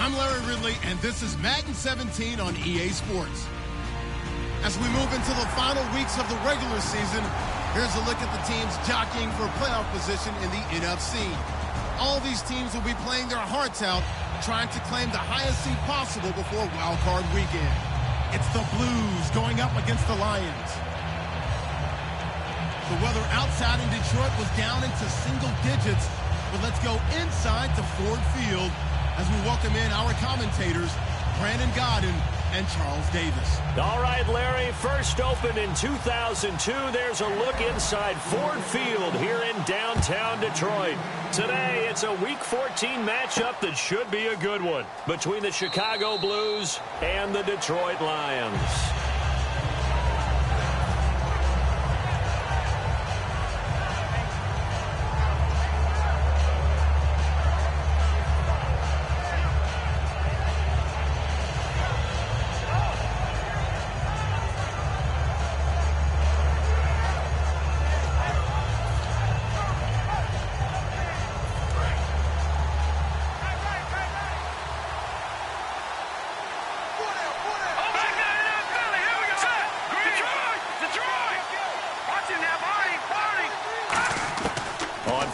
I'm Larry Ridley, and this is Madden 17 on EA Sports. As we move into the final weeks of the regular season, here's a look at the teams jockeying for playoff position in the NFC. All these teams will be playing their hearts out, trying to claim the highest seed possible before Wild Card Weekend. It's the Blues going up against the Lions. The weather outside in Detroit was down into single digits, but let's go inside to Ford Field as we welcome in our commentators, Brandon Godden and Charles Davis. All right, Larry, first opened in 2002. There's a look inside Ford Field here in downtown Detroit. Today, it's a Week 14 matchup that should be a good one between the Chicago Blues and the Detroit Lions.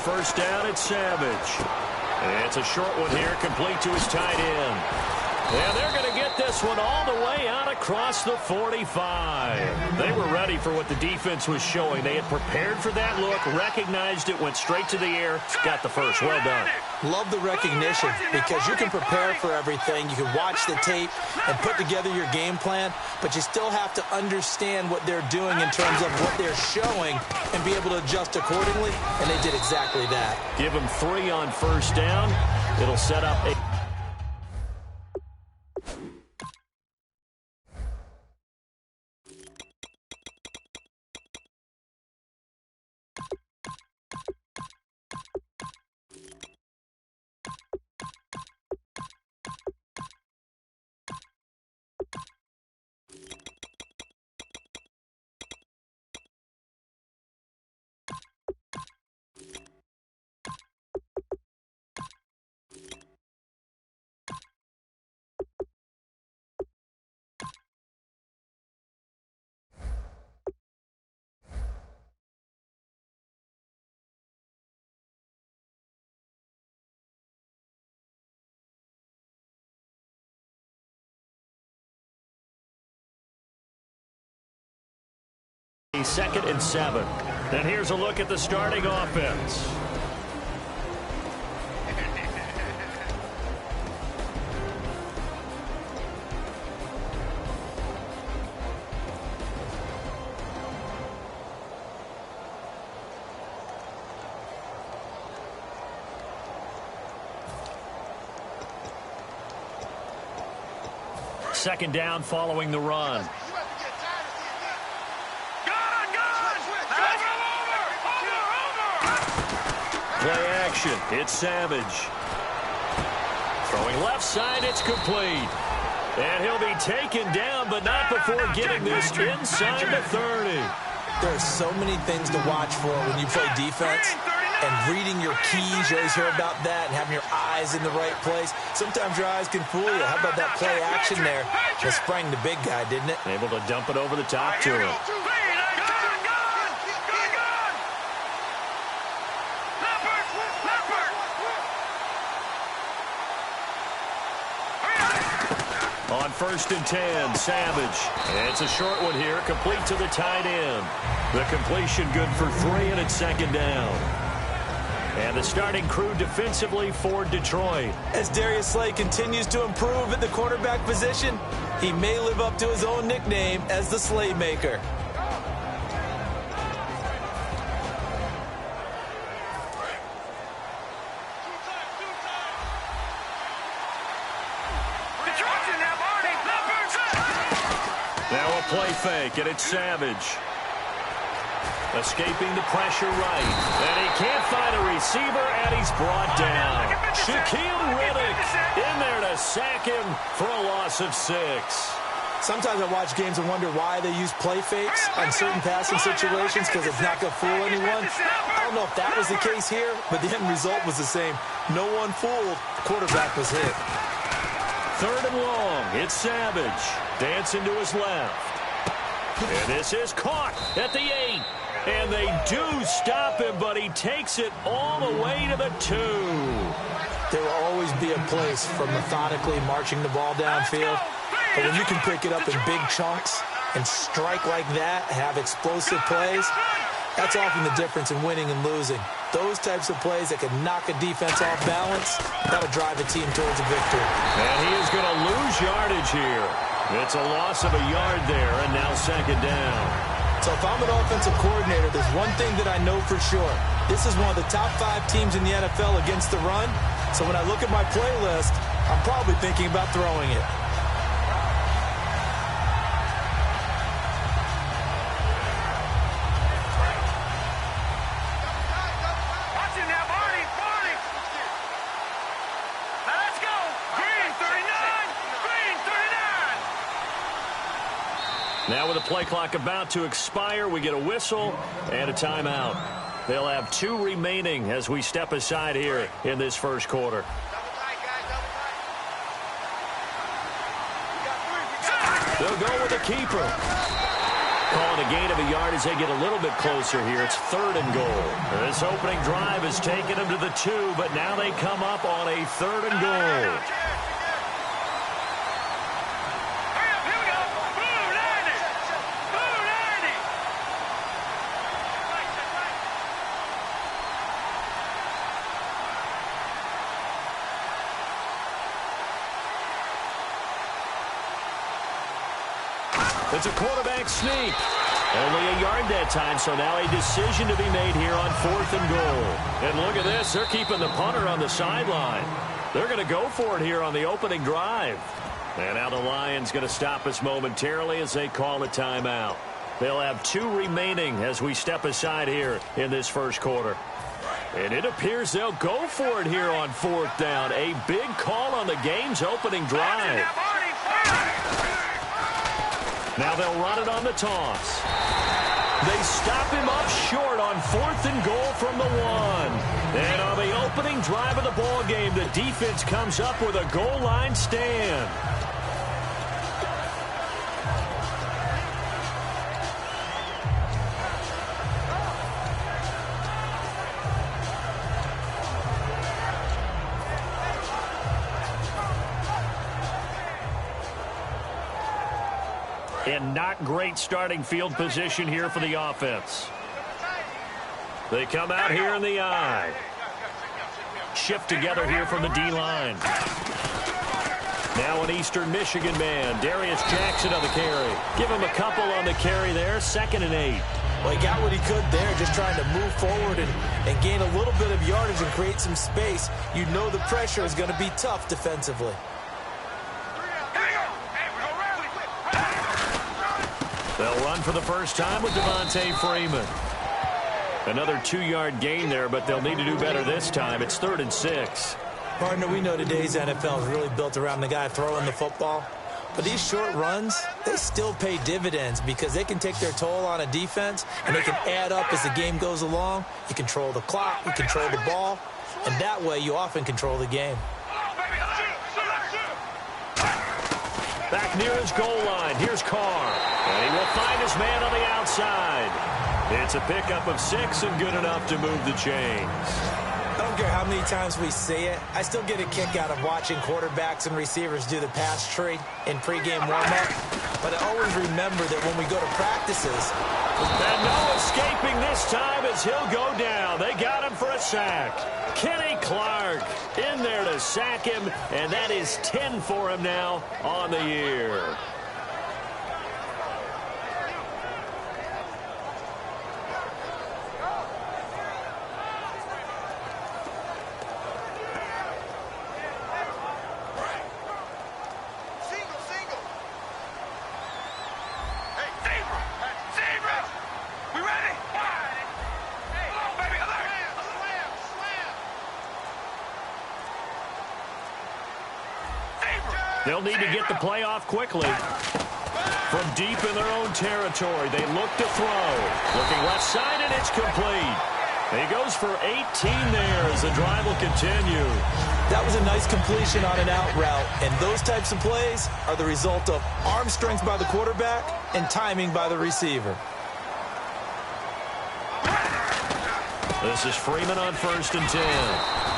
First down, it's Savage. And it's a short one here, complete to his tight end. And they're going to get this one all the way out across the 45. They were ready for what the defense was showing. They had prepared for that look, recognized it, went straight to the air, got the first. Well done. Love the recognition because you can prepare for everything. You can watch the tape and put together your game plan, but you still have to understand what they're doing in terms of what they're showing and be able to adjust accordingly, and they did exactly that. Give them 3 on first down. It'll set up a... Second and 7. And here's a look at the starting offense. Second down following the run. Play action. It's Savage. Throwing left side, it's complete. And he'll be taken down, but not before getting this inside the 30. There are so many things to watch for when you play defense. And reading your keys, you always hear about that, and having your eyes in the right place. Sometimes your eyes can fool you. How about that play action there? That sprang the big guy, didn't it? Able to dump it over the top to him. On first and 10, Savage. And it's a short one here, complete to the tight end. The completion good for 3, and it's second down. And the starting crew defensively for Detroit. As Darius Slay continues to improve at the quarterback position, he may live up to his own nickname as the Slaymaker. play fake, and it's Savage. Escaping the pressure right. And he can't find a receiver, and he's brought down. Shaquille Riddick in there to sack him for a loss of 6. Sometimes I watch games and wonder why they use play fakes on certain passing situations because it's not going to fool anyone. I don't know if that was the case here, but the end result was the same. No one fooled. Quarterback was hit. 3rd and long. It's Savage. Dancing to his left. And this is caught at the 8. And they do stop him, but he takes it all the way to the 2. There will always be a place for methodically marching the ball downfield. But when you can pick it up in big chunks and strike like that, have explosive plays, that's often the difference in winning and losing. Those types of plays that can knock a defense off balance, that'll drive a team towards a victory. And he is going to lose yardage here. It's a loss of a yard there, and now 2nd down. So if I'm an offensive coordinator, there's one thing that I know for sure. This is one of the top 5 teams in the NFL against the run. So when I look at my playlist, I'm probably thinking about throwing it. Now with the play clock about to expire, we get a whistle and a timeout. They'll have 2 remaining as we step aside here in this first quarter. They'll go with the keeper. Calling a gain of a yard as they get a little bit closer here. It's 3rd and goal. This opening drive has taken them to the 2, but now they come up on a 3rd and goal. It's a quarterback sneak. Only a yard that time, so now a decision to be made here on 4th and goal. And look at this. They're keeping the punter on the sideline. They're going to go for it here on the opening drive. And now the Lions going to stop us momentarily as they call a timeout. They'll have 2 remaining as we step aside here in this first quarter. And it appears they'll go for it here on 4th down. A big call on the game's opening drive. Now they'll run it on the toss. They stop him up short on 4th and goal from the 1. And on the opening drive of the ball game, the defense comes up with a goal line stand. And not great starting field position here for the offense. They come out here in the eye. Shift together here from the D-line. Now an Eastern Michigan man, Darius Jackson on the carry. Give him a couple on the carry there, 2nd and 8. Well, he got what he could there, just trying to move forward and gain a little bit of yardage and create some space. You know the pressure is going to be tough defensively. They'll run for the first time with Devontae Freeman. Another 2-yard gain there, but they'll need to do better this time. It's 3rd and 6. Partner, we know today's NFL is really built around the guy throwing the football. But these short runs, they still pay dividends because they can take their toll on a defense, and they can add up as the game goes along. You control the clock, you control the ball, and that way you often control the game. Back near his goal line. Here's Carr. And he will find his man on the outside. It's a pickup of 6 and good enough to move the chains. I don't care how many times we say it. I still get a kick out of watching quarterbacks and receivers do the pass tree in pregame warm-up. But I always remember that when we go to practices. And no escaping this time as he'll go down. They got him for a sack. Kenny Clark in there to sack him, and that is 10 for him now on the year. They'll need to get the play off quickly. From deep in their own territory, they look to throw. Looking left side, and it's complete. He goes for 18 there as the drive will continue. That was a nice completion on an out route, and those types of plays are the result of arm strength by the quarterback and timing by the receiver. This is Freeman on 1st and 10.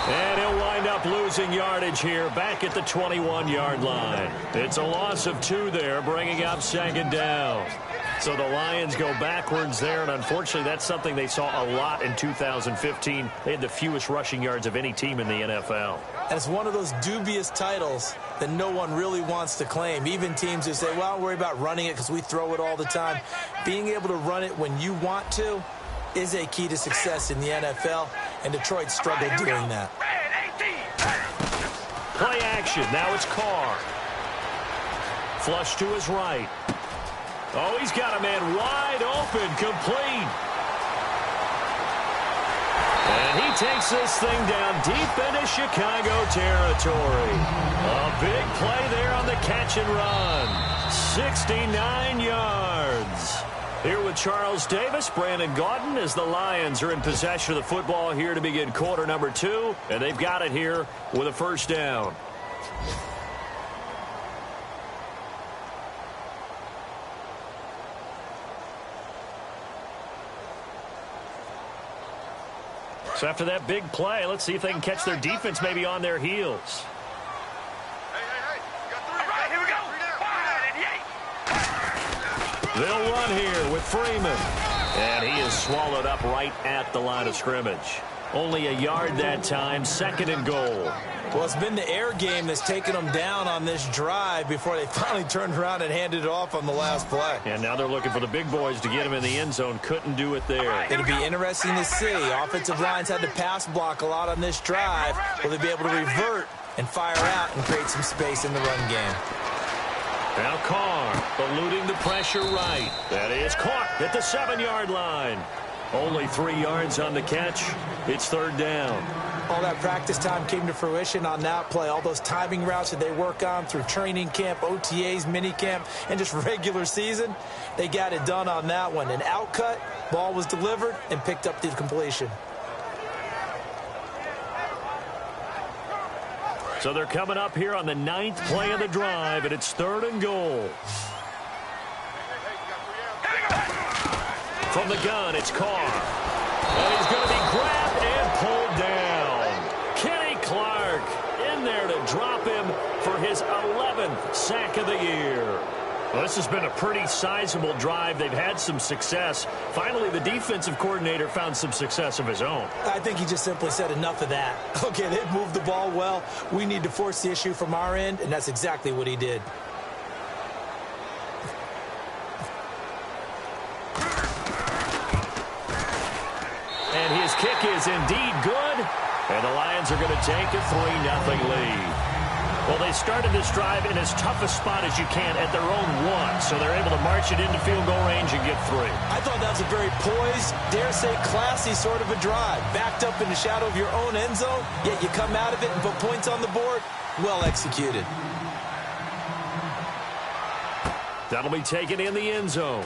And he'll wind up losing yardage here back at the 21-yard line. It's a loss of 2 there, bringing up 2nd down. So the Lions go backwards there, and unfortunately that's something they saw a lot in 2015. They had the fewest rushing yards of any team in the NFL. And it's one of those dubious titles that no one really wants to claim. Even teams who say, well, don't worry about running it because we throw it all the time. Being able to run it when you want to is a key to success in the NFL, and Detroit struggled doing that. Play action. Now it's Carr. Flush to his right. Oh, he's got a man wide open, complete. And he takes this thing down deep into Chicago territory. A big play there on the catch and run. 69 yards. Here with Charles Davis, Brandon Gaudin, as the Lions are in possession of the football here to begin quarter number 2. And they've got it here with a 1st down. So after that big play, let's see if they can catch their defense maybe on their heels. They'll run here with Freeman. And he is swallowed up right at the line of scrimmage. Only a yard that time, 2nd and goal. Well, it's been the air game that's taken them down on this drive before they finally turned around and handed it off on the last play. And now they're looking for the big boys to get him in the end zone. Couldn't do it there. It'll be interesting to see. Offensive lines had to pass block a lot on this drive. Will they be able to revert and fire out and create some space in the run game? Now Carr eluding the pressure right. That is caught at the 7-yard line. Only 3 yards on the catch. It's 3rd down. All that practice time came to fruition on that play. All those timing routes that they work on through training camp, OTAs, minicamp, and just regular season, they got it done on that one. An outcut, ball was delivered, and picked up the completion. So they're coming up here on the 9th play of the drive, and it's 3rd and goal. From the gun, it's Carr. And he's going to be grabbed and pulled down. Kenny Clark in there to drop him for his 11th sack of the year. Well, this has been a pretty sizable drive. They've had some success. Finally, the defensive coordinator found some success of his own. I think he just simply said enough of that. Okay, they've moved the ball well. We need to force the issue from our end, and that's exactly what he did. And his kick is indeed good. And the Lions are going to take a 3-0 lead. Well, they started this drive in as tough a spot as you can at their own 1, so they're able to march it into field goal range and get 3. I thought that was a very poised, dare say classy sort of a drive. Backed up in the shadow of your own end zone, yet you come out of it and put points on the board. Well executed. That'll be taken in the end zone.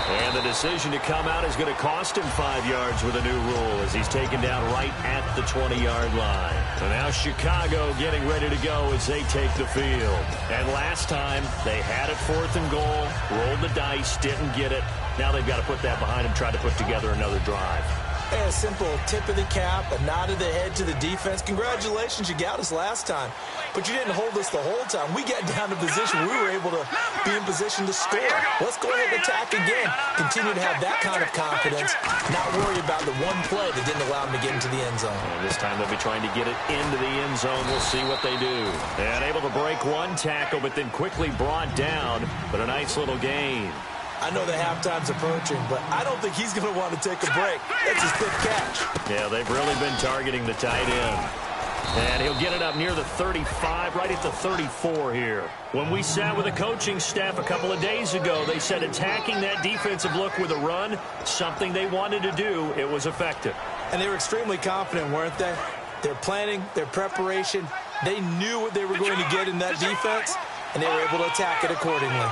And the decision to come out is going to cost him 5 yards with a new rule as he's taken down right at the 20-yard line. So now Chicago getting ready to go as they take the field. And last time they had it 4th and goal, rolled the dice, didn't get it. Now they've got to put that behind them, try to put together another drive. A simple tip of the cap, a nod of the head to the defense. Congratulations, you got us last time. But you didn't hold us the whole time. We got down to position. We were able to be in position to score. Let's go ahead and attack again. Continue to have that kind of confidence. Not worry about the one play that didn't allow them to get into the end zone. And this time they'll be trying to get it into the end zone. We'll see what they do. And able to break one tackle, but then quickly brought down. But a nice little gain. I know the halftime's approaching, but I don't think he's going to want to take a break. That's his fifth catch. Yeah, they've really been targeting the tight end. And he'll get it up near the 35, right at the 34 here. When we sat with the coaching staff a couple of days ago, they said attacking that defensive look with a run, something they wanted to do, it was effective. And they were extremely confident, weren't they? Their planning, their preparation, They knew what they were going to get in that defense, and they were able to attack it accordingly.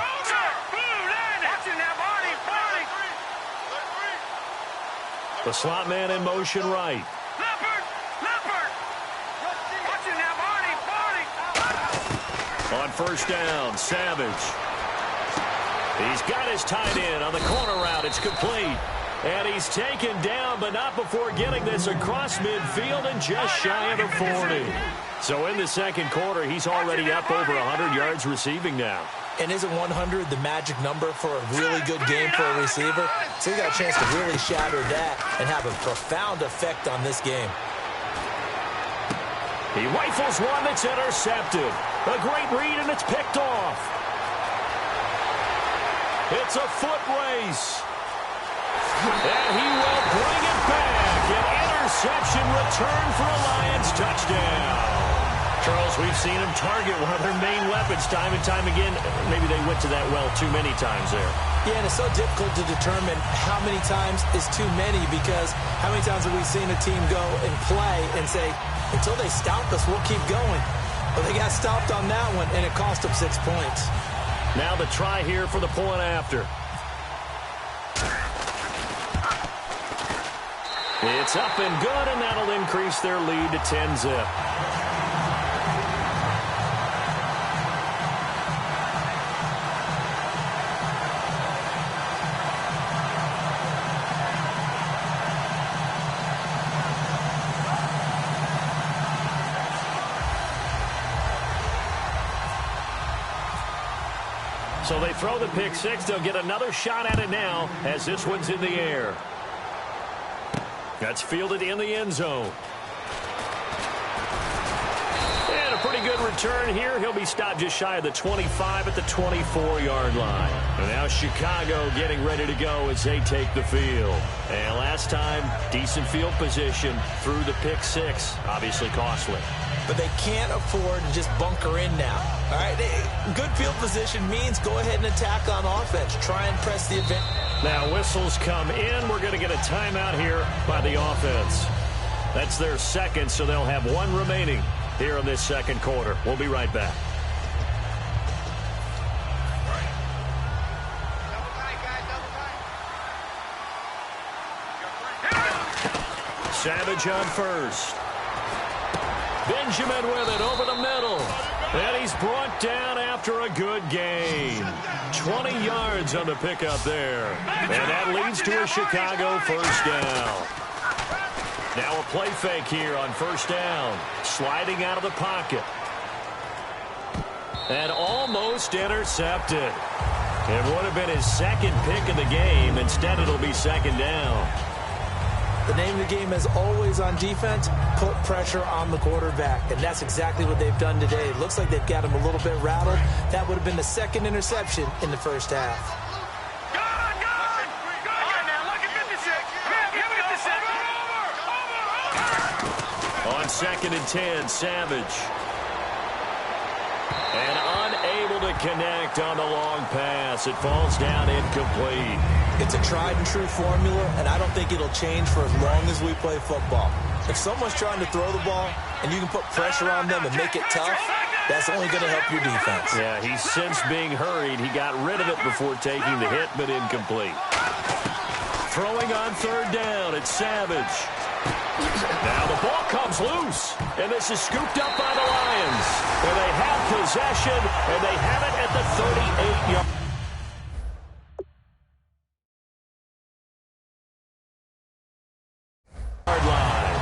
The slot man in motion right. On first down, Savage. He's got his tight end on the corner route. It's complete. And he's taken down, but not before getting this across midfield and just shy of the 40. So in the second quarter, he's already up over 100 yards receiving now. And isn't 100 the magic number for a really good game for a receiver? So he got a chance to really shatter that and have a profound effect on this game. He rifles one that's intercepted. A great read, and it's picked off. It's a foot race. And he will bring it back. An interception return for a Lions touchdown. Charles, we've seen him target one of their main weapons time and time again. Maybe they went to that well too many times there. Yeah, and it's so difficult to determine how many times is too many, because how many times have we seen a team go and play and say, until they stop us, we'll keep going. Well, they got stopped on that one, and it cost them 6 points. Now the try here for the point after. It's up and good, and that'll increase their lead to 10-zip. So they throw the pick six. They'll get another shot at it now as this one's in the air. That's fielded in the end zone. And a pretty good return here. He'll be stopped just shy of the 25 at the 24-yard line. And now Chicago getting ready to go as they take the field. And last time, decent field position through the pick six. Obviously costly. But they can't afford to just bunker in now. All right, good field position means go ahead and attack on offense. Try and press the advantage. Now whistles come in. We're going to get a timeout here by the offense. That's their second, so they'll have one remaining here in this second quarter. We'll be right back. Savage on first. Benjamin with it over the middle. And he's brought down after a good gain. 20 yards on the pickup there. And that leads to a Chicago first down. Now a play fake here on first down. Sliding out of the pocket. And almost intercepted. It would have been his second pick of the game. Instead, it'll be second down. The name of the game is always on defense, put pressure on the quarterback. And that's exactly what they've done today. It looks like they've got him a little bit rattled. That would have been the second interception in the first half. On second and 10, Savage. And unable to connect on the long pass. It falls down incomplete. It's a tried-and-true formula, and I don't think it'll change for as long as we play football. If someone's trying to throw the ball and you can put pressure on them and make it tough, that's only going to help your defense. Yeah, he's since being hurried. He got rid of it before taking the hit, but incomplete. Throwing on third down, it's Savage. Now the ball comes loose, and this is scooped up by the Lions. And they have possession, and they have it at the 38-yard line.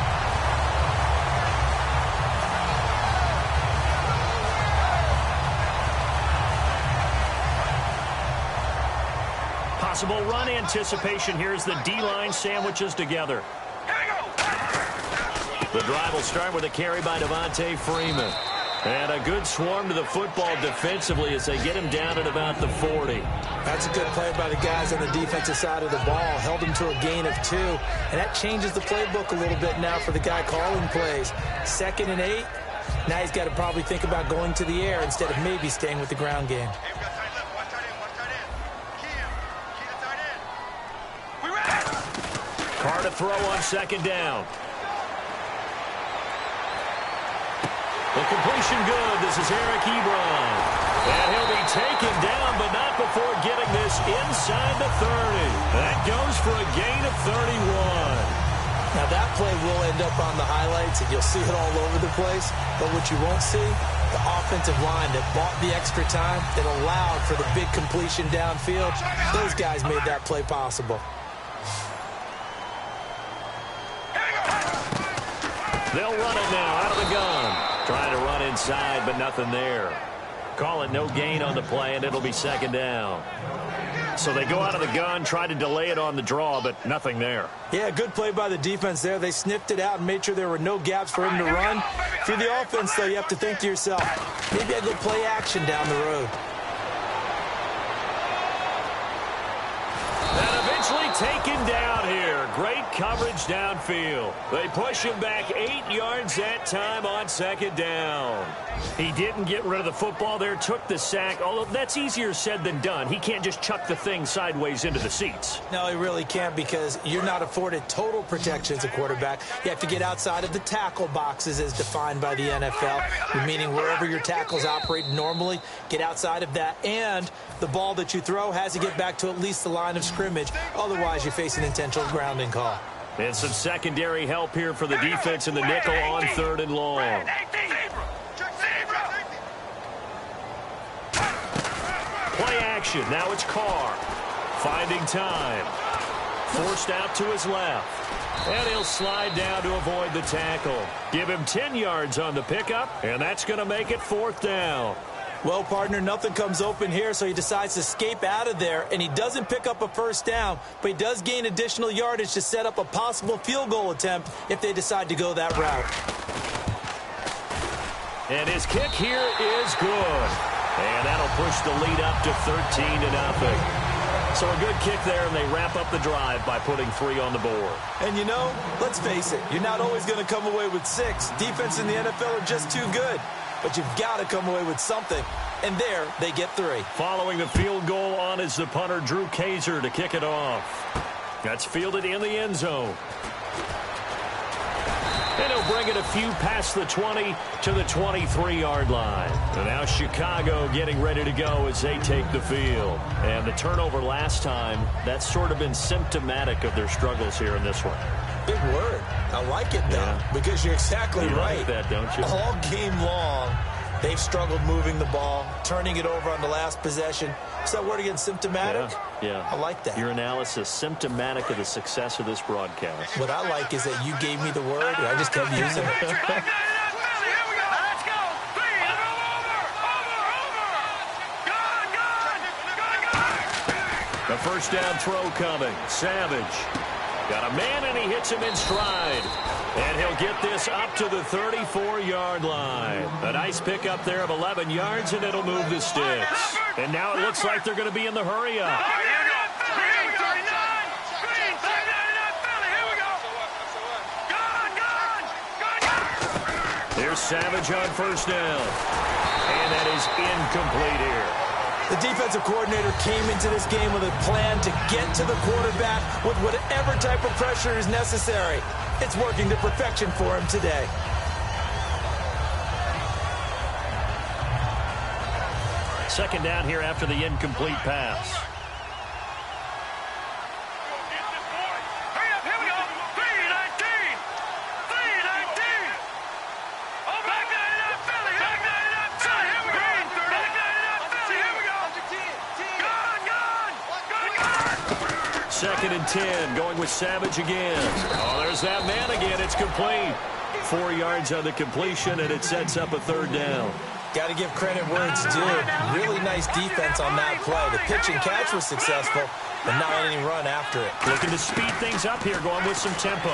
Possible run anticipation here as the D-line sandwiches together. The drive will start with a carry by Devontae Freeman. And a good swarm to the football defensively as they get him down at about the 40. That's a good play by the guys on the defensive side of the ball. Held him to a gain of 2. And that changes the playbook a little bit now for the guy calling plays. 2nd and 8. Now he's got to probably think about going to the air instead of maybe staying with the ground game. Carr to throw on second down. The The completion good. This is Eric Ebron. And he'll be taken down, but not before getting this inside the 30. That goes for a gain of 31. Now, that play will end up on the highlights, and you'll see it all over the place. But what you won't see, the offensive line that bought the extra time, that allowed for the big completion downfield, those guys made that play possible. They'll run it now out of the gun. Trying to run inside, but nothing there. Call it no gain on the play, and it'll be second down. So they go out of the gun, try to delay it on the draw, but nothing there. Yeah, good play by the defense there. They sniffed it out and made sure there were no gaps for him to run. For the offense, though, you have to think to yourself, maybe I go play action down the road. And eventually taken down here. Great coverage downfield. They push him back 8 yards that time on second down. He didn't get rid of the football there, took the sack, although that's easier said than done. He can't just chuck the thing sideways into the seats. No, he really can't, because you're not afforded total protection as a quarterback. You have to get outside of the tackle boxes as defined by the NFL, meaning wherever your tackles operate normally, get outside of that, and the ball that you throw has to get back to at least the line of scrimmage. Otherwise, you face an intentional grounding call. And some secondary help here for the defense in the nickel on third and long. Play action. Now it's Carr. Finding time. Forced out to his left. And he'll slide down to avoid the tackle. Give him 10 yards on the pickup, and that's going to make it fourth down. Well, partner, nothing comes open here, so he decides to escape out of there, and he doesn't pick up a first down, but he does gain additional yardage to set up a possible field goal attempt if they decide to go that route. And his kick here is good. And that'll push the lead up to 13-0. So a good kick there, and they wrap up the drive by putting 3 on the board. And you know, let's face it, you're not always going to come away with 6. Defense in the NFL are just too good. But you've got to come away with something. And there, they get 3. Following the field goal on is the punter, Drew Kaiser, to kick it off. That's fielded in the end zone. And he'll bring it a few past the 20 to the 23-yard line. And now Chicago getting ready to go as they take the field. And the turnover last time, that's sort of been symptomatic of their struggles here in this one. Big word. I like it, though, because you're exactly right. Like that, don't you? All game long, they've struggled moving the ball, turning it over on the last possession. Is that word again, symptomatic? Yeah. I like that. Your analysis, symptomatic of the success of this broadcast. What I like is that you gave me the word, and I just kept using it. The first down throw coming. Savage. Got a man, and he hits him in stride. And he'll get this up to the 34-yard line. A nice pickup there of 11 yards, and it'll move the sticks. And now it looks like they're going to be in the hurry-up. Here's Savage on first down. And that is incomplete here. The defensive coordinator came into this game with a plan to get to the quarterback with whatever type of pressure is necessary. It's working to perfection for him today. Second down here after the incomplete pass. Second and 10, going with Savage again. Oh, there's that man again. It's complete. 4 yards on the completion, and it sets up a third down. Got to give credit where it's due. Really nice defense on that play. The pitch and catch was successful, but not any run after it. Looking to speed things up here, going with some tempo.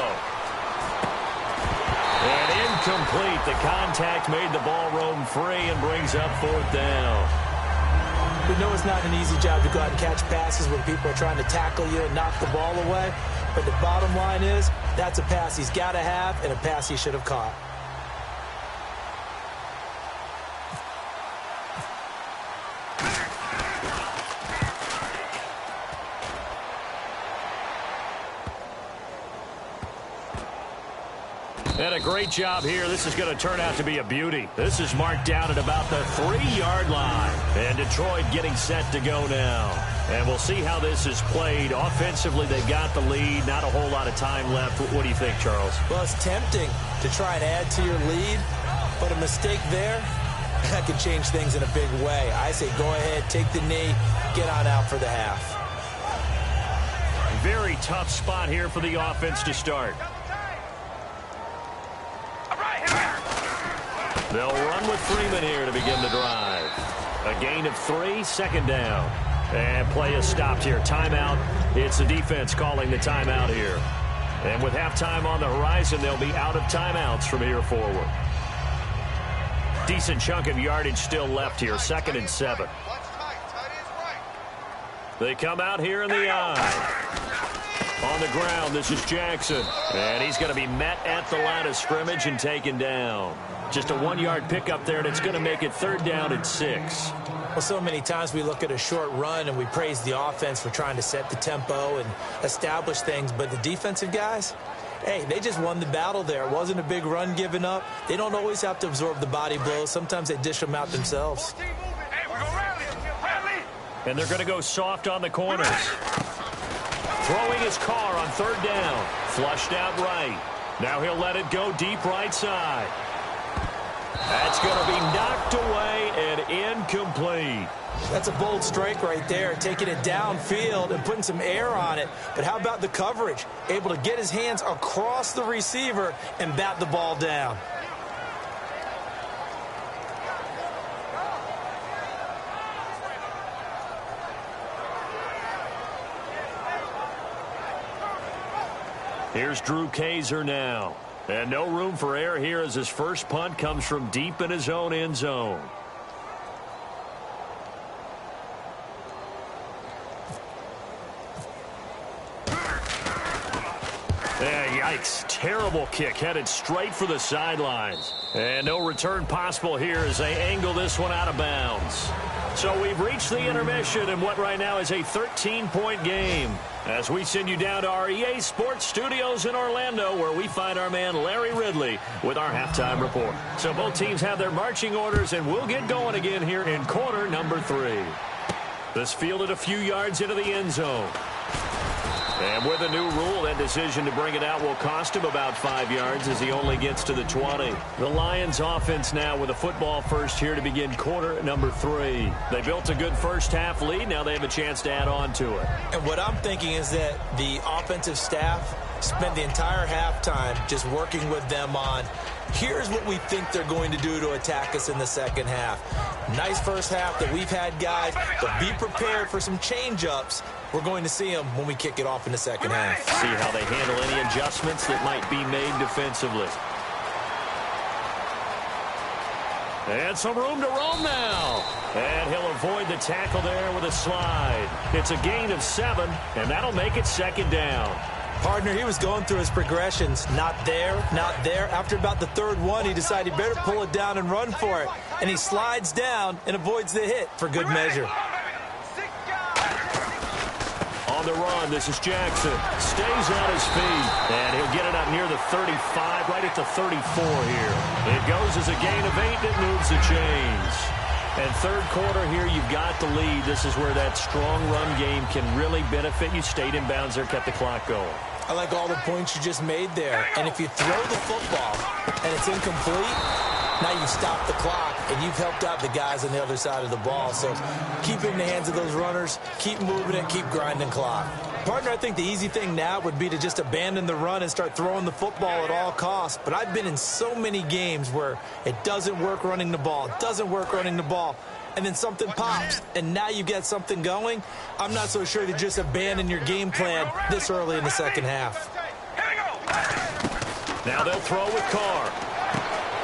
And incomplete. The contact made the ball roam free and brings up fourth down. We know it's not an easy job to go out and catch passes when people are trying to tackle you and knock the ball away. But the bottom line is, that's a pass he's got to have and a pass he should have caught. And a great job here. This is going to turn out to be a beauty. This is marked down at about the 3-yard line. And Detroit getting set to go now. And we'll see how this is played. Offensively, they've got the lead. Not a whole lot of time left. What do you think, Charles? Well, it's tempting to try and add to your lead, but a mistake there, that could change things in a big way. I say go ahead, take the knee, get on out for the half. Very tough spot here for the offense to start. They'll run with Freeman here to begin the drive. A gain of 3, second down. And play is stopped here. Timeout. It's the defense calling the timeout here. And with halftime on the horizon, they'll be out of timeouts from here forward. Decent chunk of yardage still left here. 2nd and 7. They come out here in the eye. On the ground, this is Jackson. And he's going to be met at the line of scrimmage and taken down. Just a 1-yard pickup there, and it's going to make it 3rd down and 6. Well, so many times we look at a short run and we praise the offense for trying to set the tempo and establish things. But the defensive guys, hey, they just won the battle there. It wasn't a big run given up. They don't always have to absorb the body blows. Sometimes they dish them out themselves. And they're going to go soft on the corners. Throwing his car on 3rd down. Flushed out right. Now he'll let it go deep right side. That's going to be knocked away and incomplete. That's a bold strike right there, taking it downfield and putting some air on it. But how about the coverage? Able to get his hands across the receiver and bat the ball down. Here's Drew Kaiser now. And no room for error here as his first punt comes from deep in his own end zone. Yeah, yikes. Terrible kick headed straight for the sidelines. And no return possible here as they angle this one out of bounds. So we've reached the intermission in what right now is a 13-point game. As we send you down to our EA Sports Studios in Orlando, where we find our man Larry Ridley with our halftime report. So both teams have their marching orders, and we'll get going again here in quarter number 3. This fielded a few yards into the end zone. And with a new rule, that decision to bring it out will cost him about 5 yards as he only gets to the 20. The Lions offense now with a football first here to begin quarter number 3. They built a good first half lead. Now they have a chance to add on to it. And what I'm thinking is that the offensive staff spent the entire halftime just working with them on, here's what we think they're going to do to attack us in the second half. Nice first half that we've had, guys, but be prepared for some change-ups. We're going to see them when we kick it off in the second half. See how they handle any adjustments that might be made defensively. And some room to roam now. And he'll avoid the tackle there with a slide. It's a gain of 7, and that'll make it 2nd down. Partner, he was going through his progressions. Not there, not there. After about the 3rd one, he decided he better pull it down and run for it. And he slides down and avoids the hit for good measure. On the run, this is Jackson. Stays on his feet. And he'll get it up near the 35, right at the 34 here. It goes as a gain of 8, and it moves the chains. And 3rd quarter here, you've got the lead. This is where that strong run game can really benefit you. Stayed in bounds there, kept the clock going. I like all the points you just made there. And if you throw the football and it's incomplete, now you stop the clock, and you've helped out the guys on the other side of the ball. So keep it in the hands of those runners, keep moving it, keep grinding clock. Partner, I think the easy thing now would be to just abandon the run and start throwing the football at all costs. But I've been in so many games where it doesn't work running the ball, it doesn't work running the ball, and then something pops, and now you get something going. I'm not so sure to just abandon your game plan this early in the second half. Now they'll throw with Carr.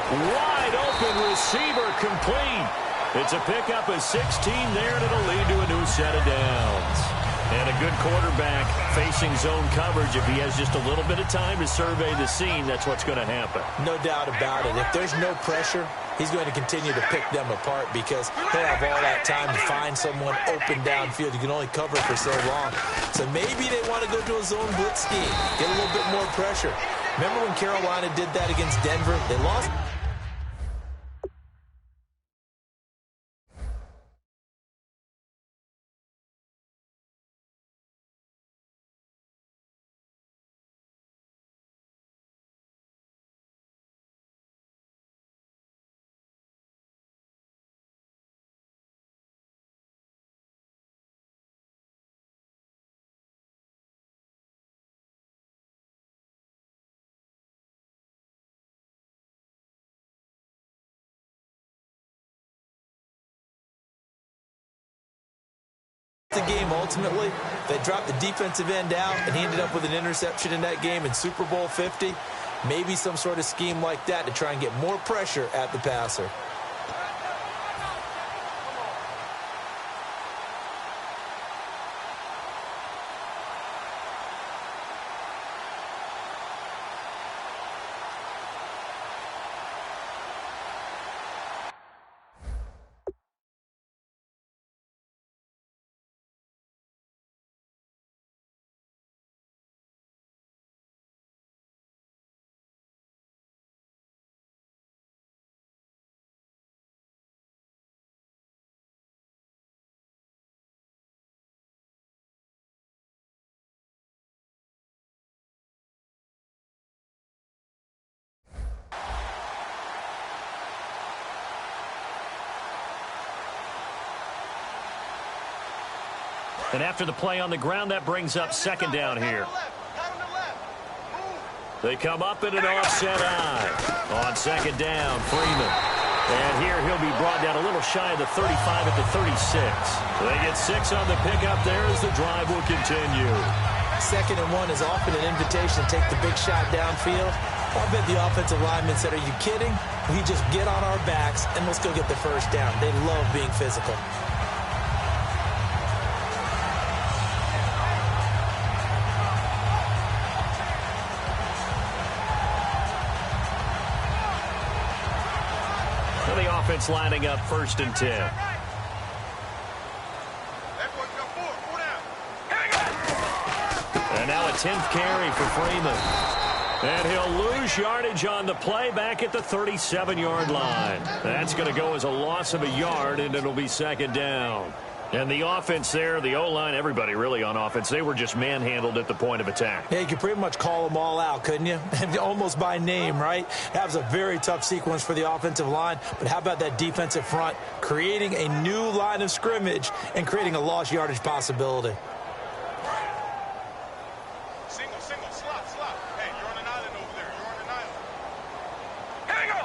Wide open receiver complete. It's a pickup of 16 there, and it'll lead to a new set of downs. And a good quarterback facing zone coverage. If he has just a little bit of time to survey the scene, that's what's going to happen. No doubt about it. If there's no pressure, he's going to continue to pick them apart because he'll have all that time to find someone open downfield. You can only cover for so long. So maybe they want to go to a zone blitz scheme, get a little bit more pressure. Remember when Carolina did that against Denver? They lost. The game ultimately, they dropped the defensive end out and he ended up with an interception in that game in Super Bowl 50. Maybe some sort of scheme like that to try and get more pressure at the passer. And after the play on the ground, that brings up second down here. They come up in an offset eye. On second down, Freeman. And here he'll be brought down a little shy of the 35 at the 36. They get 6 on the pickup there as the drive will continue. 2nd and 1 is often an invitation to take the big shot downfield. I bet the offensive lineman said, "Are you kidding? We just get on our backs and let's go get the first down." They love being physical. The offense lining up 1st and 10. And now a 10th carry for Freeman. And he'll lose yardage on the play back at the 37-yard line. That's going to go as a loss of a yard, and it'll be 2nd down. And the offense there, the O-line, everybody really on offense, they were just manhandled at the point of attack. Yeah, you could pretty much call them all out, couldn't you? Almost by name, right? That was a very tough sequence for the offensive line. But how about that defensive front creating a new line of scrimmage and creating a lost yardage possibility? Single, slot. Hey, you're on an island over there. You're on an island. Here we go.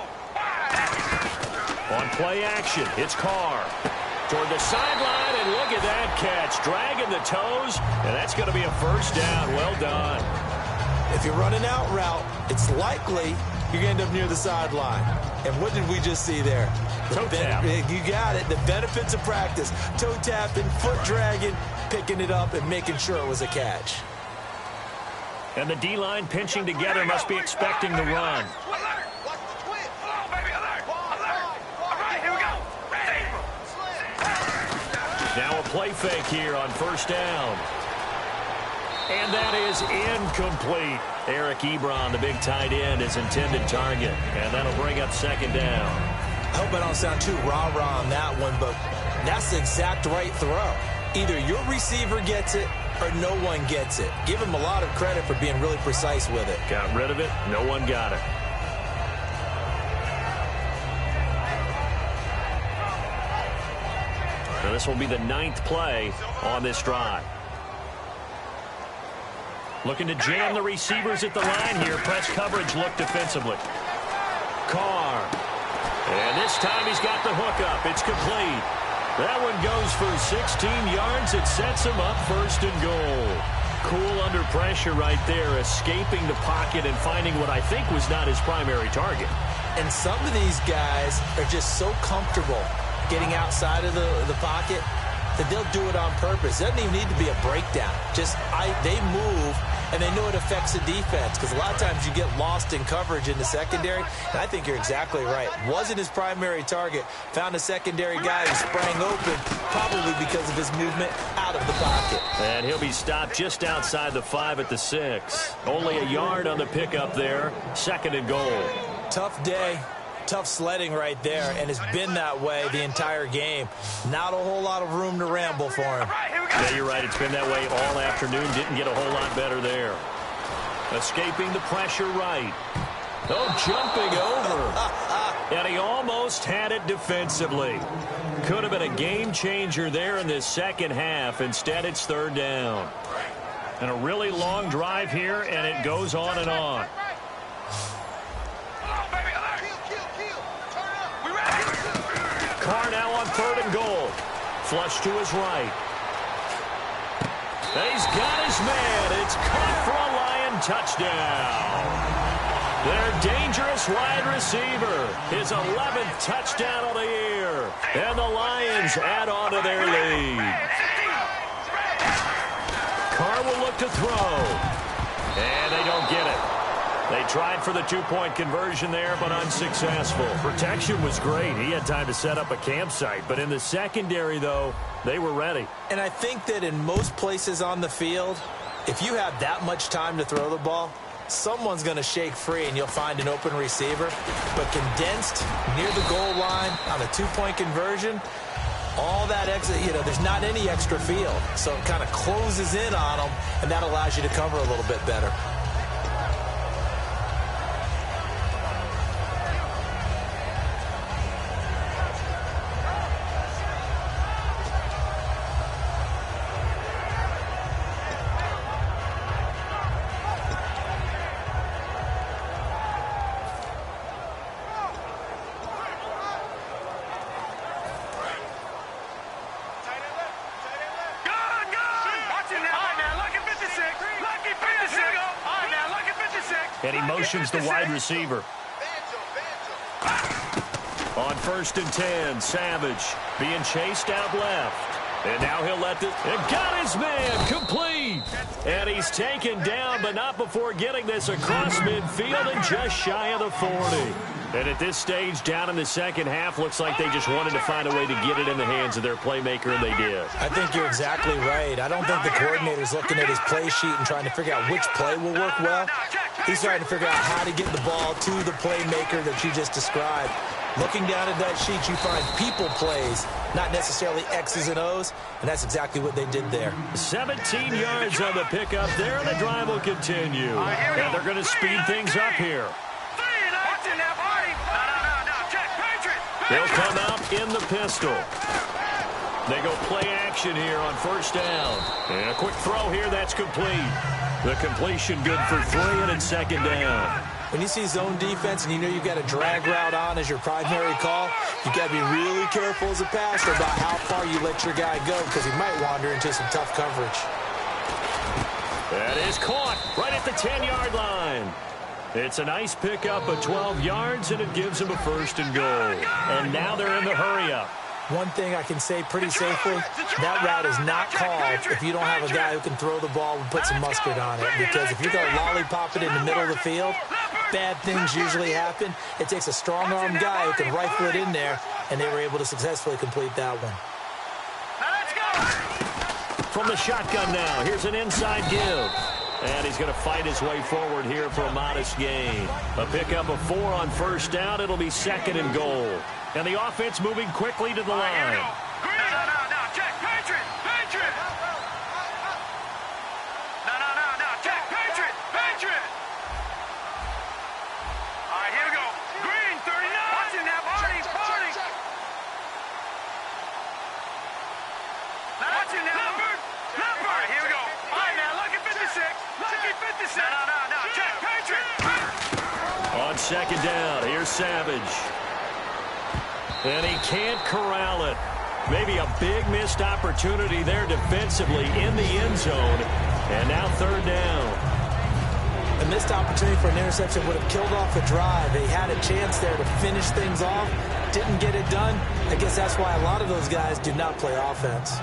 On play action, it's Carr. Toward the sideline, and look at that catch. Dragging the toes, and that's going to be a 1st down. Well done. If you're running out route, it's likely you're going to end up near the sideline. And what did we just see there? Toe tap. You got it. The benefits of practice. Toe tapping, foot dragging, picking it up, and making sure it was a catch. And the D-line pinching together must be expecting the run. Now a play fake here on 1st down. And that is incomplete. Eric Ebron, the big tight end, is intended target. And that'll bring up 2nd down. I hope I don't sound too rah-rah on that one, but that's the exact right throw. Either your receiver gets it or no one gets it. Give him a lot of credit for being really precise with it. Got rid of it. No one got it. Now this will be the 9th play on this drive. Looking to jam the receivers at the line here. Press coverage look defensively. Carr. And this time he's got the hook up. It's complete. That one goes for 16 yards. It sets him up 1st and goal. Cool under pressure right there, escaping the pocket and finding what I think was not his primary target. And some of these guys are just so comfortable getting outside of the pocket that they'll do it on purpose. It doesn't even need to be a breakdown. Just they move, and they know it affects the defense, because a lot of times you get lost in coverage in the secondary, and I think you're exactly right. Wasn't his primary target. Found a secondary guy who sprang open, probably because of his movement out of the pocket. And he'll be stopped just outside the 5 at the 6. Only a yard on the pickup there. 2nd and goal. Tough day. Tough sledding right there, and it's been that way the entire game. Not a whole lot of room to ramble for him. Yeah, you're right. It's been that way all afternoon. Didn't get a whole lot better there. Escaping the pressure right. Oh, jumping over. And he almost had it defensively. Could have been a game changer there in this second half. Instead, it's 3rd down. And a really long drive here, and it goes on and on. Carr now on 3rd and goal. Flush to his right. And he's got his man. It's caught for a Lion touchdown. Their dangerous wide receiver. His 11th touchdown of the year. And the Lions add on to their lead. Carr will look to throw. And they don't get it. They tried for the 2-point conversion there, but unsuccessful. Protection was great. He had time to set up a campsite. But in the secondary, though, they were ready. And I think that in most places on the field, if you have that much time to throw the ball, someone's going to shake free and you'll find an open receiver. But condensed near the goal line on a 2-point conversion, all that extra, there's not any extra field. So it kind of closes in on them, and that allows you to cover a little bit better. And he motions the wide receiver. On 1st and 10, Savage being chased out left. And now he'll let this. And got his man complete. And he's taken down, but not before getting this across midfield and just shy of the 40. And at this stage, down in the second half, looks like they just wanted to find a way to get it in the hands of their playmaker, and they did. I think you're exactly right. I don't think the coordinator's looking at his play sheet and trying to figure out which play will work well. He's trying to figure out how to get the ball to the playmaker that you just described. Looking down at that sheet, you find people plays, not necessarily X's and O's, and that's exactly what they did there. 17 yards on the pickup there, and the drive will continue. And they're going to speed things up here. They'll come out in the pistol. They go play action here on 1st down. And a quick throw here, that's complete. The completion good for 3, and it's 2nd down. When you see zone defense and you know you've got a drag route on as your primary call, you've got to be really careful as a passer about how far you let your guy go, because he might wander into some tough coverage. That is caught right at the 10-yard line. It's a nice pickup of 12 yards, and it gives them a 1st and goal. And now they're in the hurry-up. One thing I can say pretty safely, that route is not called if you don't have a guy who can throw the ball and put some mustard on it. Because if you're going to lollipop it in the middle of the field, bad things usually happen. It takes a strong-arm guy who can rifle it in there, and they were able to successfully complete that one. From the shotgun now, here's an inside give. And he's going to fight his way forward here for a modest gain. A pickup of 4 on 1st down. It'll be 2nd and goal. And the offense moving quickly to the line. On 2nd down, here's Savage. And he can't corral it. Maybe a big missed opportunity there defensively in the end zone. And now 3rd down. A missed opportunity for an interception would have killed off the drive. They had a chance there to finish things off. Didn't get it done. I guess that's why a lot of those guys do not play offense.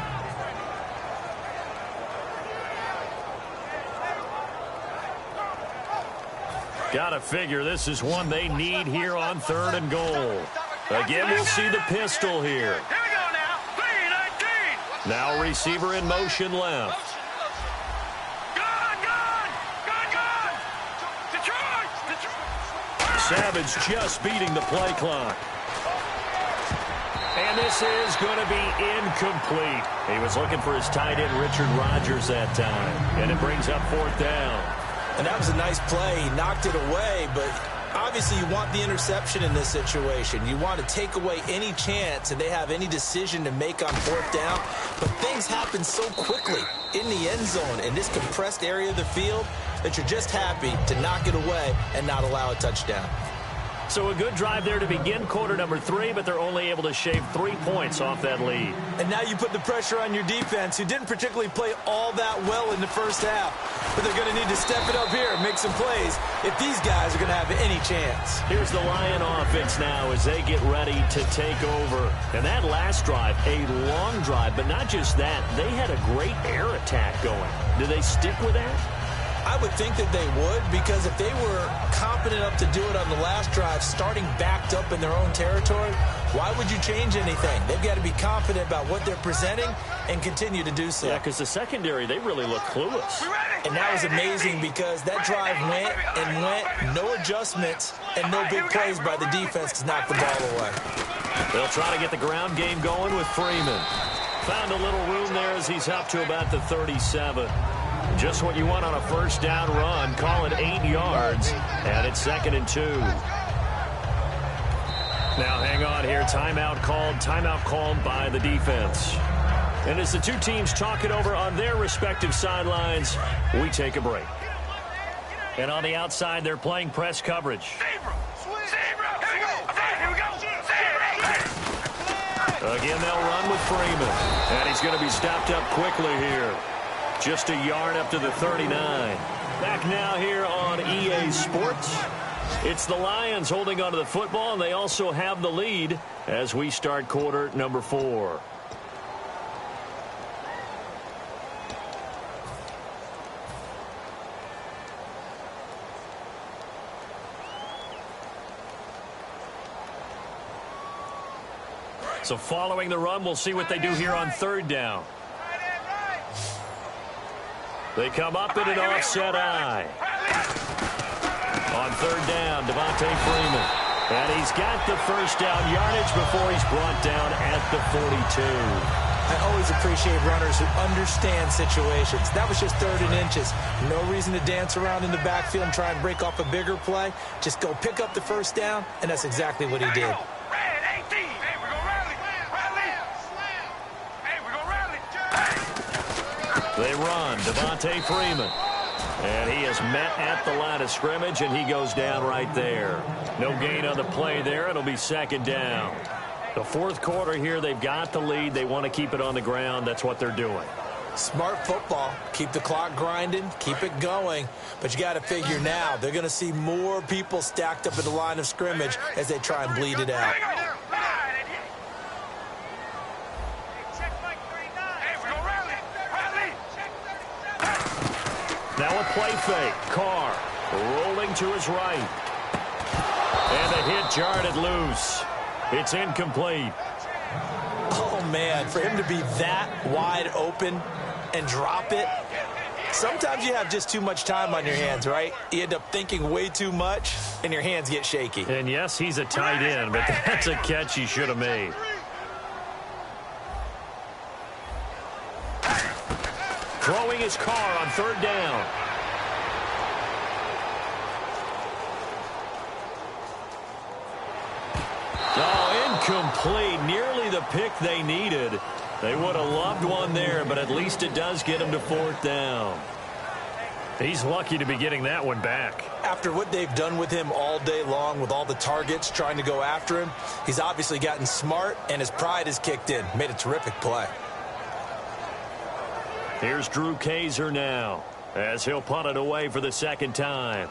Gotta figure this is one they need here on 3rd and goal. Again, we'll see the pistol here. Here we go now. 3-19. Now receiver in motion left. Savage just beating the play clock. And this is going to be incomplete. He was looking for his tight end, Richard Rodgers, that time. And it brings up 4th down. And that was a nice play. He knocked it away, but obviously you want the interception in this situation. You want to take away any chance that they have any decision to make on 4th down. But things happen so quickly in the end zone in this compressed area of the field that you're just happy to knock it away and not allow a touchdown. So a good drive there to begin quarter number 3, but they're only able to shave 3 points off that lead. And now you put the pressure on your defense, who didn't particularly play all that well in the first half. But they're going to need to step it up here and make some plays if these guys are going to have any chance. Here's the Lion offense now as they get ready to take over. And that last drive, a long drive, but not just that. They had a great air attack going. Do they stick with that? I would think that they would, because if they were competent enough to do it on the last drive, starting backed up in their own territory, why would you change anything? They've got to be confident about what they're presenting and continue to do so. Yeah, because the secondary, they really look clueless. And that was amazing because that drive went and went, no adjustments, and no big plays by the defense to knock the ball away. They'll try to get the ground game going with Freeman. Found a little room there as he's up to about the 37. Just what you want on a 1st down run. Call it 8 yards, and it's 2nd and 2. Now hang on here. Timeout called by the defense. And as the two teams talk it over on their respective sidelines, we take a break. And on the outside, they're playing press coverage. Again, they'll run with Freeman. And he's going to be stopped up quickly here. Just a yard up to the 39. Back now here on EA Sports. It's the Lions holding onto the football, and they also have the lead as we start quarter number 4. So following the run, we'll see what they do here on 3rd down. They come up in an offset eye. On 3rd down, Devontae Freeman. And he's got the 1st down yardage before he's brought down at the 42. I always appreciate runners who understand situations. That was just 3rd and inches. No reason to dance around in the backfield and try and break off a bigger play. Just go pick up the 1st down, and that's exactly what he did. They run, Devontae Freeman. And he is met at the line of scrimmage, and he goes down right there. No gain on the play there. It'll be 2nd down. The 4th quarter here, they've got the lead. They want to keep it on the ground. That's what they're doing. Smart football. Keep the clock grinding. Keep it going. But you got to figure now, they're going to see more people stacked up at the line of scrimmage as they try and bleed it out. Now a play fake. Carr rolling to his right. And the hit jarred loose. It's incomplete. Oh, man, for him to be that wide open and drop it. Sometimes you have just too much time on your hands, right? You end up thinking way too much, and your hands get shaky. And, yes, he's a tight end, but that's a catch he should have made. Throwing his Carr on 3rd down. Oh, incomplete. Nearly the pick they needed. They would have loved one there, but at least it does get him to 4th down. He's lucky to be getting that one back. After what they've done with him all day long with all the targets trying to go after him, he's obviously gotten smart, and his pride has kicked in. Made a terrific play. Here's Drew Kaiser now as he'll punt it away for the 2nd time.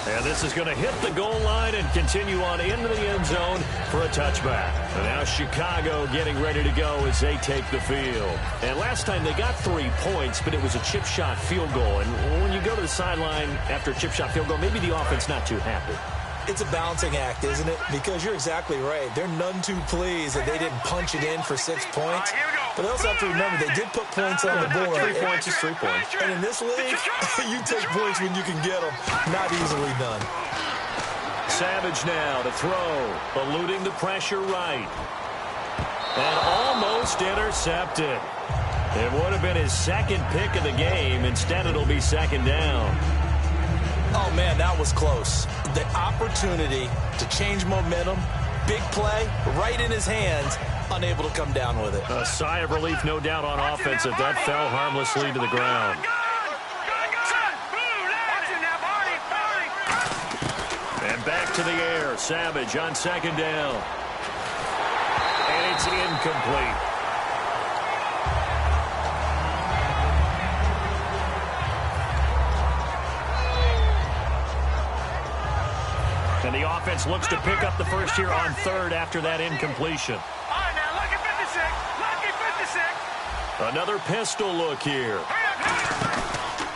And this is going to hit the goal line and continue on into the end zone for a touchback. And now Chicago getting ready to go as they take the field. And last time they got 3 points, but it was a chip shot field goal. And when you go to the sideline after a chip shot field goal, maybe the offense not too happy. It's a balancing act, isn't it? Because you're exactly right. They're none too pleased that they didn't punch it in for 6 points. But they also have to remember they did put points on the board. 3 points is 3 points. And in this league, you take points when you can get them. Not easily done. Savage now to throw, eluding the pressure right. And almost intercepted. It would have been his second pick of the game. Instead, it'll be second down. Oh, man, that was close. The opportunity to change momentum, big play, right in his hands, unable to come down with it. A sigh of relief, no doubt, on offense if that fell harmlessly to the ground. And back to the air. Savage on second down. And it's incomplete. And the offense looks to pick up the first here on third after that incompletion. All right, now, lucky 56. Lucky 56. Another pistol look here.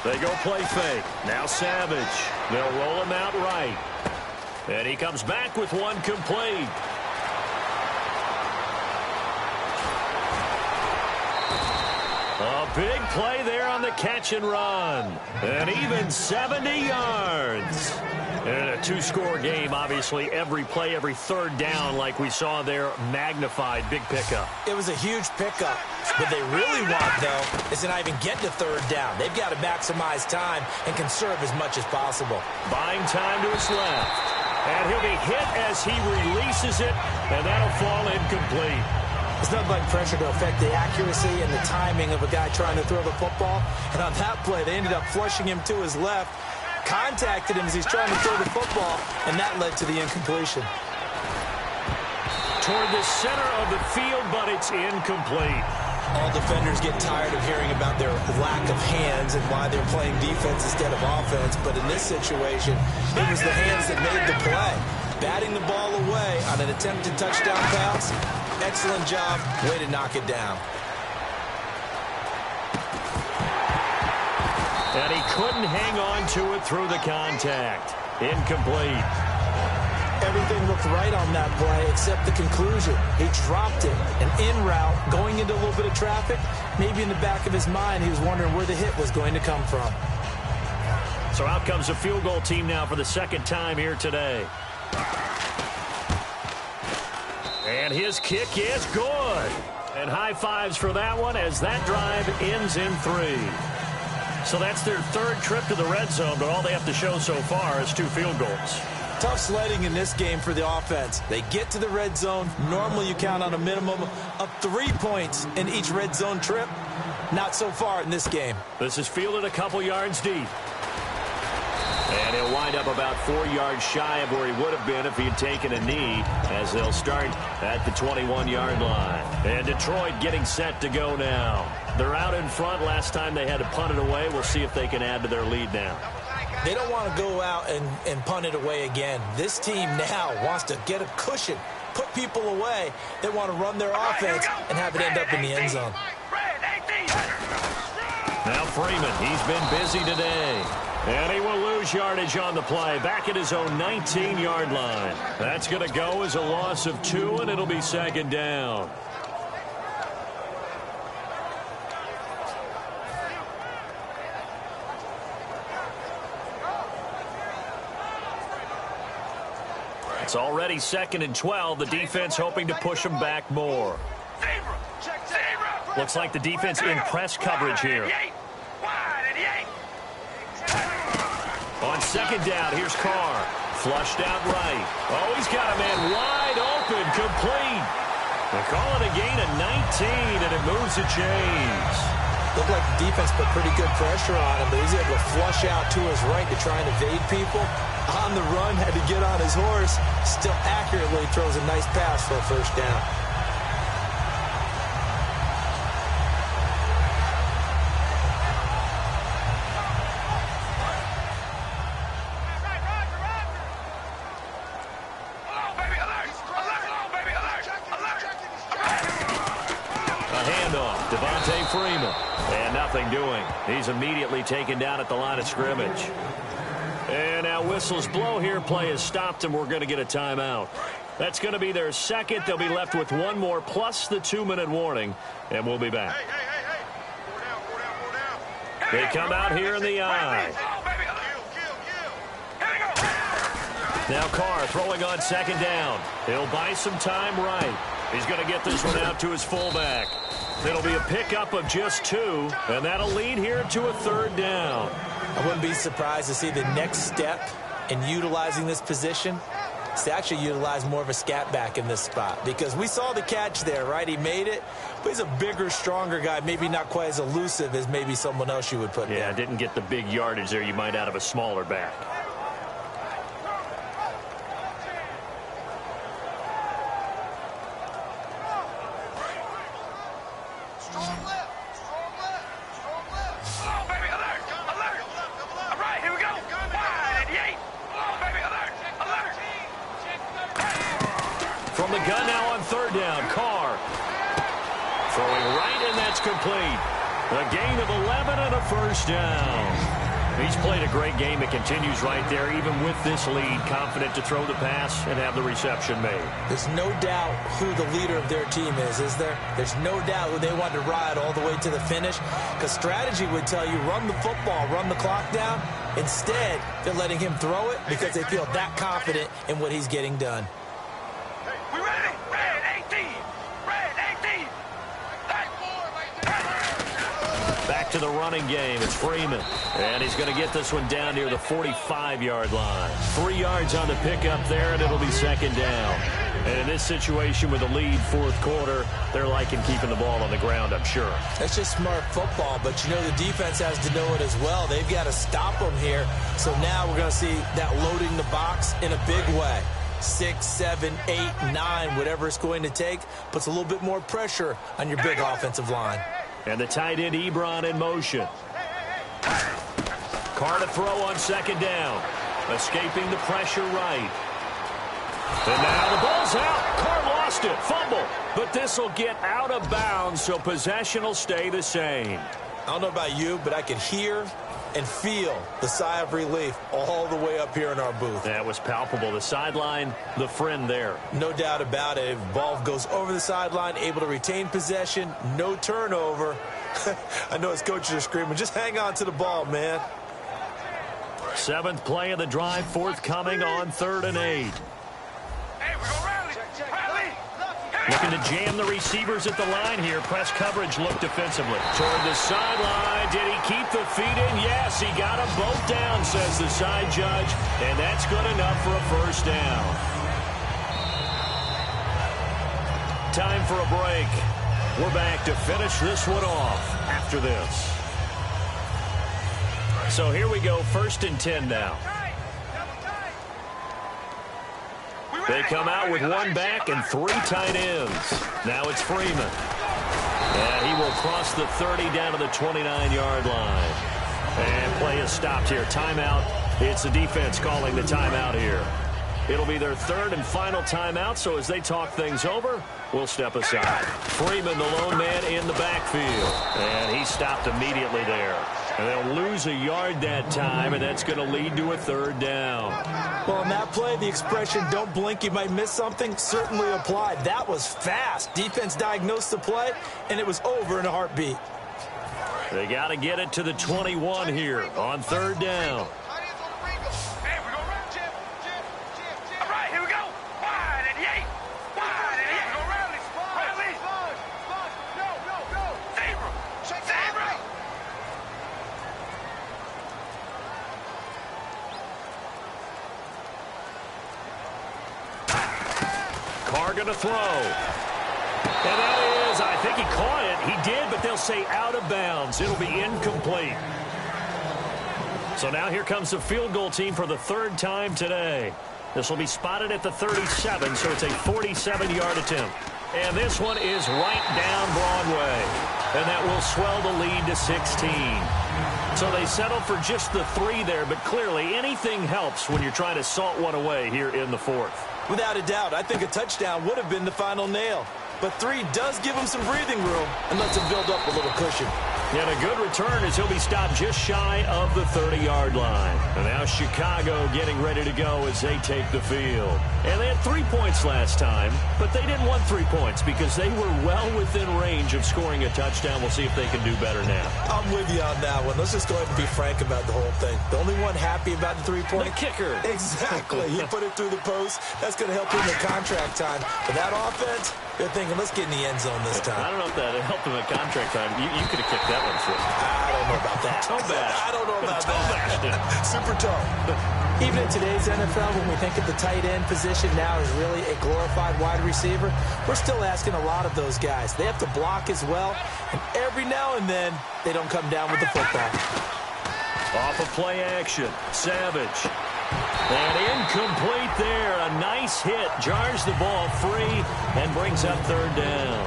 They go play fake. Now Savage. They'll roll him out right. And he comes back with one complete. A big play there on the catch and run. And even 70 yards. And a two-score game, obviously, every play, every third down, like we saw there, magnified, big pickup. It was a huge pickup. What they really want, though, is to not even get to third down. They've got to maximize time and conserve as much as possible. Buying time to his left. And he'll be hit as he releases it, and that'll fall incomplete. It's nothing like pressure to affect the accuracy and the timing of a guy trying to throw the football. And on that play, they ended up flushing him to his left. Contacted him as he's trying to throw the football, and that led to the incompletion. Toward the center of the field, but it's incomplete. All defenders get tired of hearing about their lack of hands and why they're playing defense instead of offense, but in this situation, it was the hands that made the play. Batting the ball away on an attempted touchdown pass, excellent job, way to knock it down. And he couldn't hang on to it through the contact. Incomplete. Everything looked right on that play except the conclusion. He dropped it, and en route, going into a little bit of traffic, maybe in the back of his mind, he was wondering where the hit was going to come from. So out comes the field goal team now for the second time here today. And his kick is good. And high fives for that one as that drive ends in 3. So that's their third trip to the red zone, but all they have to show so far is 2 field goals. Tough sledding in this game for the offense. They get to the red zone. Normally you count on a minimum of 3 points in each red zone trip. Not so far in this game. This is fielded a couple yards deep. And he'll wind up about 4 yards shy of where he would have been if he had taken a knee, as they'll start at the 21-yard line. And Detroit getting set to go now. They're out in front. Last time they had to punt it away. We'll see if they can add to their lead now. They don't want to go out and punt it away again. This team now wants to get a cushion, put people away. They want to run their offense and have it end up in the end zone. Now Freeman, he's been busy today. And he will lose yardage on the play, back at his own 19-yard line. That's going to go as a loss of 2, and it'll be second down. It's already 2nd and 12. The defense hoping to push them back more. Looks like the defense in press coverage here. On second down, here's Carr. Flushed out right. Oh, he's got a man wide open, complete. They call it a gain of 19, and it moves the chains. Looked like the defense put pretty good pressure on him, but he's able to flush out to his right to try and evade people. On the run, had to get on his horse. Still accurately throws a nice pass for a first down. Freeman. And nothing doing. He's immediately taken down at the line of scrimmage. And now whistles blow here. Play is stopped, and we're going to get a timeout. That's going to be their second. They'll be left with one more plus the 2-minute warning, and we'll be back. Hey. Four down. They come out here in the eye. Now Carr throwing on second down. He'll buy some time right. He's going to get this one out to his fullback. It'll be a pickup of just 2, and that'll lead here to a third down. I wouldn't be surprised to see the next step in utilizing this position is to actually utilize more of a scat back in this spot, because we saw the catch there, right? He made it, but he's a bigger, stronger guy, maybe not quite as elusive as maybe someone else you would put Yeah, there. didn't get the big yardage there you might out of a smaller back. From the gun now on third down, Carr throwing right, and that's complete. A gain of 11 and a first down. He's played a great game. It continues right there, even with this lead, confident to throw the pass and have the reception made. There's no doubt who the leader of their team is there? There's no doubt who they want to ride all the way to the finish, because strategy would tell you run the football, run the clock down. Instead, they're letting him throw it because they feel that confident in what he's getting done. We ready? Red 18. Back to the running game. It's Freeman. And he's going to get this one down near the 45-yard line. 3 yards on the pickup there, and it'll be second down. And in this situation with the lead fourth quarter, they're liking keeping the ball on the ground, I'm sure. That's just smart football, but you know the defense has to know it as well. They've got to stop them here. So now we're going to see that loading the box in a big way. 6, 7, 8, 9, whatever it's going to take, puts a little bit more pressure on your big offensive line. And the tight end Ebron in motion. Carr to throw on second down. Escaping the pressure right. And now the ball's out. Carr lost it. Fumble. But this will get out of bounds, so possession will stay the same. I don't know about you, but I could hear and feel the sigh of relief all the way up here in our booth. That was palpable. The sideline, the friend there. No doubt about it. Ball goes over the sideline, able to retain possession, no turnover. I know his coaches are screaming, just hang on to the ball, man. 7th play of the drive, forthcoming on 3rd and 8. Hey, we're going to rally. Looking to jam the receivers at the line here. Press coverage look defensively. Toward the sideline. Did he keep the feet in? Yes, he got them both down, says the side judge. And that's good enough for a first down. Time for a break. We're back to finish this one off after this. So here we go, 1st and 10 now. They come out with 1 back and 3 tight ends. Now it's Freeman. And he will cross the 30 down to the 29-yard line. And play is stopped here. Timeout. It's the defense calling the timeout here. It'll be their 3rd and final timeout, so as they talk things over, we'll step aside. Freeman, the lone man in the backfield. And he stopped immediately there. And they'll lose a yard that time, and that's going to lead to a 3rd down. Well, on that play, the expression, don't blink, you might miss something, certainly applied. That was fast. Defense diagnosed the play, and it was over in a heartbeat. They got to get it to the 21 here on 3rd down. Hey, we're going to run, Jim. All right, here we go. Wide and yay. Wide and yay. We're going to rally. No. Zebra. Carr going to throw. And that is, I think he caught it. He did, but they'll say out of bounds. It'll be incomplete. So now here comes the field goal team for the 3rd time today. This will be spotted at the 37, so it's a 47-yard attempt. And this one is right down Broadway. And that will swell the lead to 16. So they settled for just the 3 there, but clearly anything helps when you're trying to salt one away here in the 4th. Without a doubt, I think a touchdown would have been the final nail. but 3 does give him some breathing room and lets him build up a little cushion. And a good return as he'll be stopped just shy of the 30-yard line. And now Chicago getting ready to go as they take the field. And they had 3 points last time, but they didn't want 3 points because they were well within range of scoring a touchdown. We'll see if they can do better now. I'm with you on that one. Let's just go ahead and be frank about the whole thing. The only one happy about the 3-point? The kicker. Exactly. He put it through the post. That's going to help him in contract time. But that offense, they're thinking, let's get in the end zone this time. I don't know if that helped him at contract time. You could have kicked that one through. I don't know about that. Toe bash. I don't know about toe that. Super toe. Even in today's NFL, when we think of the tight end position now as really a glorified wide receiver, we're still asking a lot of those guys. They have to block as well, and every now and then, they don't come down with the football. Off of play action, Savage. And incomplete there. A nice hit. Jars the ball free and brings up 3rd down.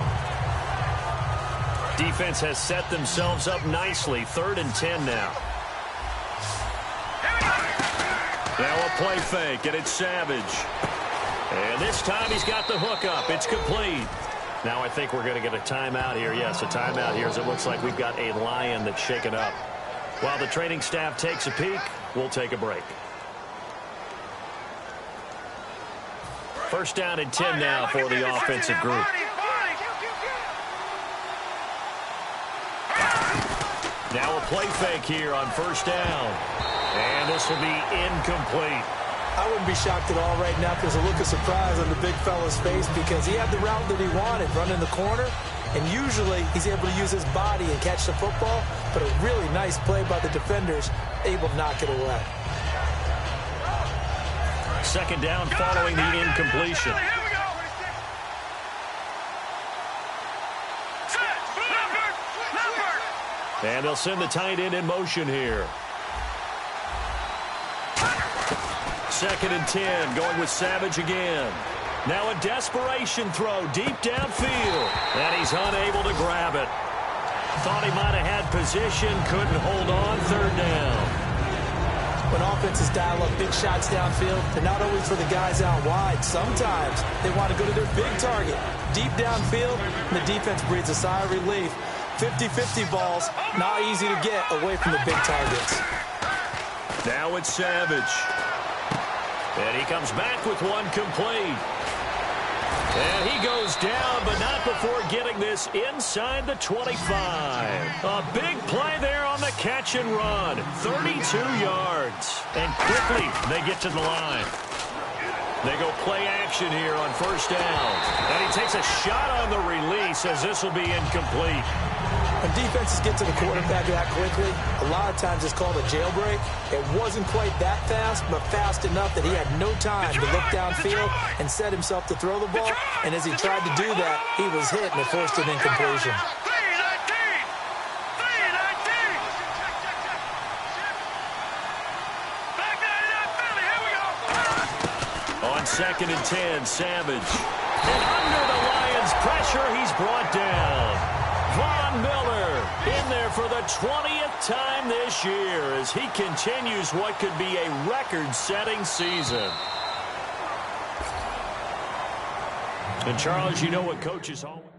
Defense has set themselves up nicely. 3rd and 10 now. Now a play fake, and it's Savage. And this time he's got the hook up. It's complete. Now I think we're going to get a timeout here. Yes, a timeout here as it looks like we've got a Lion that's shaken up. While the training staff takes a peek, we'll take a break. 1st down and 10 now for the offensive group. Now a play fake here on 1st down. And this will be incomplete. I wouldn't be shocked at all right now if there's a look of surprise on the big fella's face because he had the route that he wanted, running the corner, and usually he's able to use his body and catch the football, but a really nice play by the defenders, able to knock it away. 2nd down following the incompletion. And they'll send the tight end in motion here. 2nd and 10, going with Savage again. Now a desperation throw deep downfield, and he's unable to grab it. Thought he might have had position, couldn't hold on. 3rd down. When offenses dial up big shots downfield, they're not always for the guys out wide. Sometimes they want to go to their big target. Deep downfield, and the defense breathes a sigh of relief. 50-50 balls, not easy to get away from the big targets. Now it's Savage. And he comes back with one complete. And he goes down, but not before getting this inside the 25. A big play there on the catch and run. 32 yards. And quickly they get to the line. They go play action here on 1st down. And he takes a shot on the release as this will be incomplete. When defenses get to the quarterback that quickly, a lot of times it's called a jailbreak. It wasn't quite that fast, but fast enough that he had no time to look downfield and set himself to throw the ball. And as he tried to do that, he was hit and it forced an incompletion. On 2nd and 10, Savage. And under the Lions' pressure, he's brought down. Von Miller in there for the 20th time this year as he continues what could be a record-setting season. And Charles, you know what coaches always...